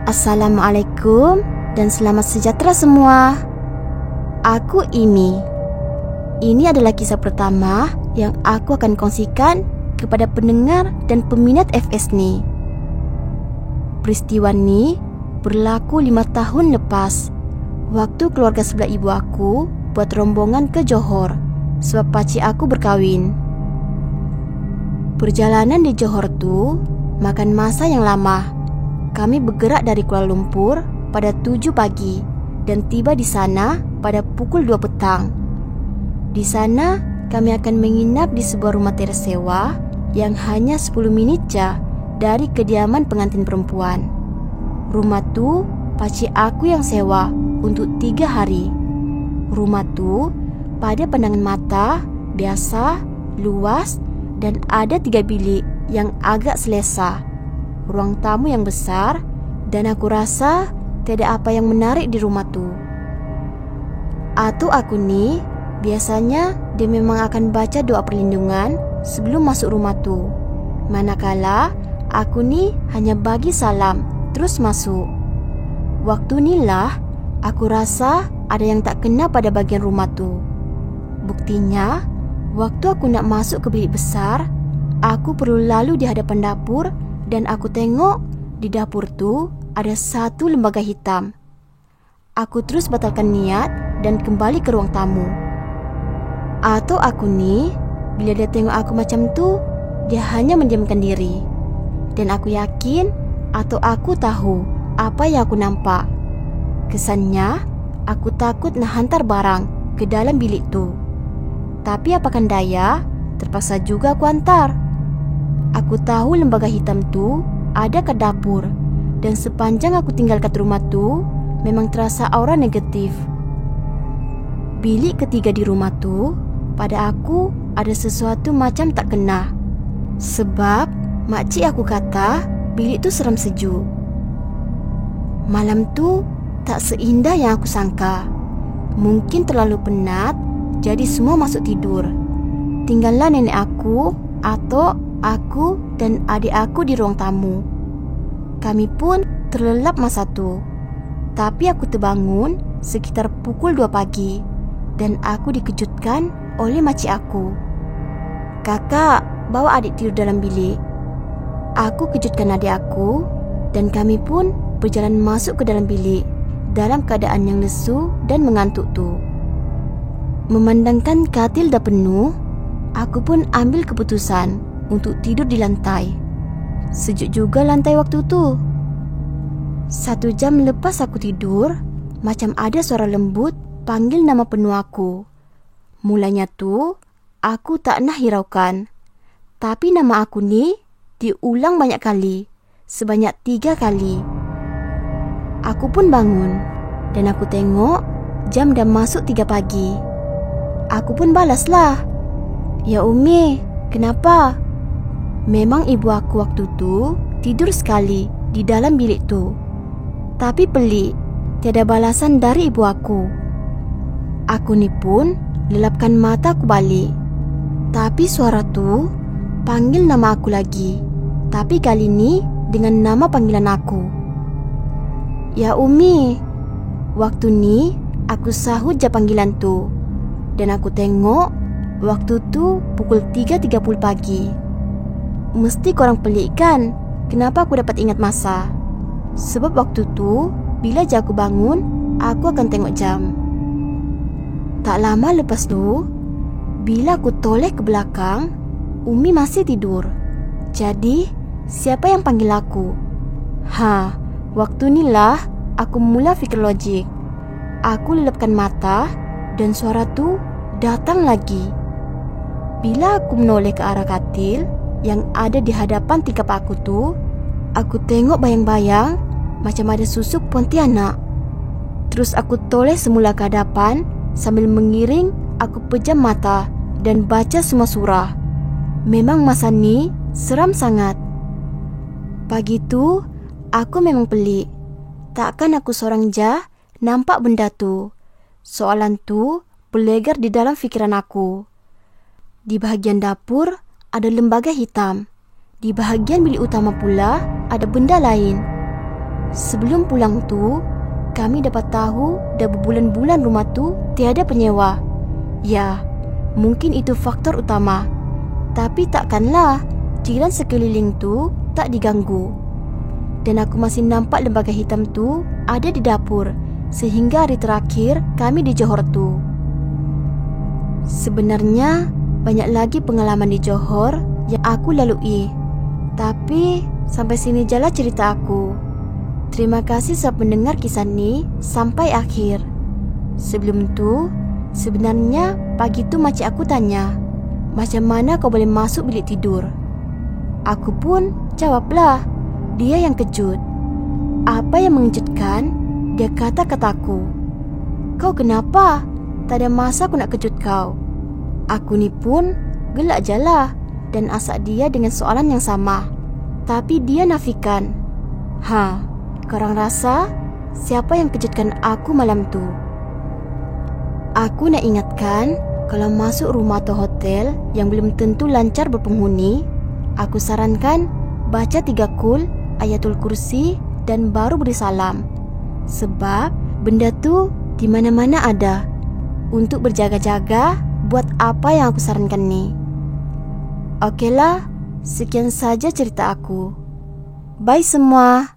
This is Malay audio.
Assalamualaikum dan selamat sejahtera semua. Aku Imi. Ini adalah kisah pertama yang aku akan kongsikan kepada pendengar dan peminat FS ni. Peristiwa ni berlaku 5 tahun lepas, waktu keluarga sebelah ibu aku buat rombongan ke Johor sebab pakcik aku berkahwin. Perjalanan di Johor tu makan masa yang lama. Kami bergerak dari Kuala Lumpur pada 7 pagi dan tiba di sana pada pukul 2 petang. Di sana kami akan menginap di sebuah rumah teres sewa yang hanya 10 minit je dari kediaman pengantin perempuan. Rumah tu pakcik aku yang sewa untuk 3 hari. Rumah tu pada pandangan mata biasa, luas dan ada 3 bilik yang agak selesa, ruang tamu yang besar, dan aku rasa tiada apa yang menarik di rumah tu. Atuk aku ni biasanya dia memang akan baca doa perlindungan sebelum masuk rumah tu, manakala aku ni hanya bagi salam terus masuk. Waktu ni lah aku rasa ada yang tak kena pada bahagian rumah tu. Buktinya, waktu aku nak masuk ke bilik besar, aku perlu lalu di hadapan dapur dan aku tengok di dapur tu ada satu lembaga hitam. Aku terus batalkan niat dan kembali ke ruang tamu. Atau aku ni, bila dia tengok aku macam tu, dia hanya mendiamkan diri. Dan aku yakin atau aku tahu apa yang aku nampak. Kesannya, aku takut nak hantar barang ke dalam bilik tu. Tapi apakan daya, terpaksa juga aku hantar. Aku tahu lembaga hitam tu ada kat dapur, dan sepanjang aku tinggal kat rumah tu memang terasa aura negatif. Bilik ketiga di rumah tu, pada aku ada sesuatu macam tak kena. Sebab makcik aku kata bilik tu seram sejuk. Malam tu tak seindah yang aku sangka. Mungkin terlalu penat, jadi semua masuk tidur. Tinggallah nenek aku, atuk, aku dan adik aku di ruang tamu. Kami pun terlelap masa tu. Tapi aku terbangun sekitar pukul 2 pagi dan aku dikejutkan oleh makcik aku. "Kakak, bawa adik tidur dalam bilik." Aku kejutkan adik aku dan kami pun berjalan masuk ke dalam bilik dalam keadaan yang lesu dan mengantuk tu. Memandangkan katil dah penuh, aku pun ambil keputusan untuk tidur di lantai. Sejuk juga lantai waktu tu. 1 jam lepas aku tidur, macam ada suara lembut panggil nama penuh aku. Mulanya tu, aku tak nak hiraukan. Tapi nama aku ni diulang banyak kali, sebanyak 3 kali. Aku pun bangun dan aku tengok jam dah masuk 3 pagi. Aku pun balaslah, "Ya Umi, kenapa?" Memang ibu aku waktu tu tidur sekali di dalam bilik tu. Tapi pelik, tiada balasan dari ibu aku. Aku ni pun lelapkan mata aku balik. Tapi suara tu panggil nama aku lagi. Tapi kali ni dengan nama panggilan aku. "Ya Umi." Waktu ni aku sahut je panggilan tu. Dan aku tengok waktu tu pukul 3.30 pagi. Mesti korang pelik kan kenapa aku dapat ingat masa? Sebab waktu tu bila je aku bangun, aku akan tengok jam. Tak lama lepas tu, bila aku toleh ke belakang, Umi masih tidur. Jadi siapa yang panggil aku? Waktu ni lah aku mula fikir logik. Aku lelapkan mata dan suara tu datang lagi. Bila aku menoleh ke arah katil yang ada di hadapan tikap aku tu, aku tengok bayang-bayang macam ada susuk pontianak. Terus aku toleh semula ke hadapan. Sambil mengiring, aku pejam mata dan baca semua surah. Memang masa ni seram sangat. Pagi tu, aku memang pelik. Takkan aku seorang je nampak benda tu. Soalan tu berlegar di dalam fikiran aku. Di bahagian dapur ada lembaga hitam. Di bahagian bilik utama pula ada benda lain. Sebelum pulang tu, kami dapat tahu dah berbulan-bulan rumah tu tiada penyewa. Ya, mungkin itu faktor utama. Tapi takkanlah jiran sekeliling tu tak diganggu. Dan aku masih nampak lembaga hitam tu ada di dapur sehingga hari terakhir kami di Johor tu. Sebenarnya banyak lagi pengalaman di Johor yang aku lalui. Tapi sampai sini jelah cerita aku. Terima kasih sudah mendengar kisah ni sampai akhir. Sebelum tu, sebenarnya pagi tu makcik aku tanya, macam mana kau boleh masuk bilik tidur? Aku pun jawablah. Dia yang kejut. Apa yang mengejutkan? Dia kata-kataku, kau kenapa? Tak ada masa aku nak kejut kau. Aku ni pun gelak jalah dan asak dia dengan soalan yang sama. Tapi dia nafikan. Korang rasa siapa yang kejutkan aku malam tu? Aku nak ingatkan, kalau masuk rumah atau hotel yang belum tentu lancar berpenghuni, aku sarankan baca 3 kul, Ayatul Kursi dan baru beri salam. Sebab benda tu di mana-mana ada. Untuk berjaga-jaga buat apa yang aku sarankan ni. Okeylah, sekian saja cerita aku. Bye semua.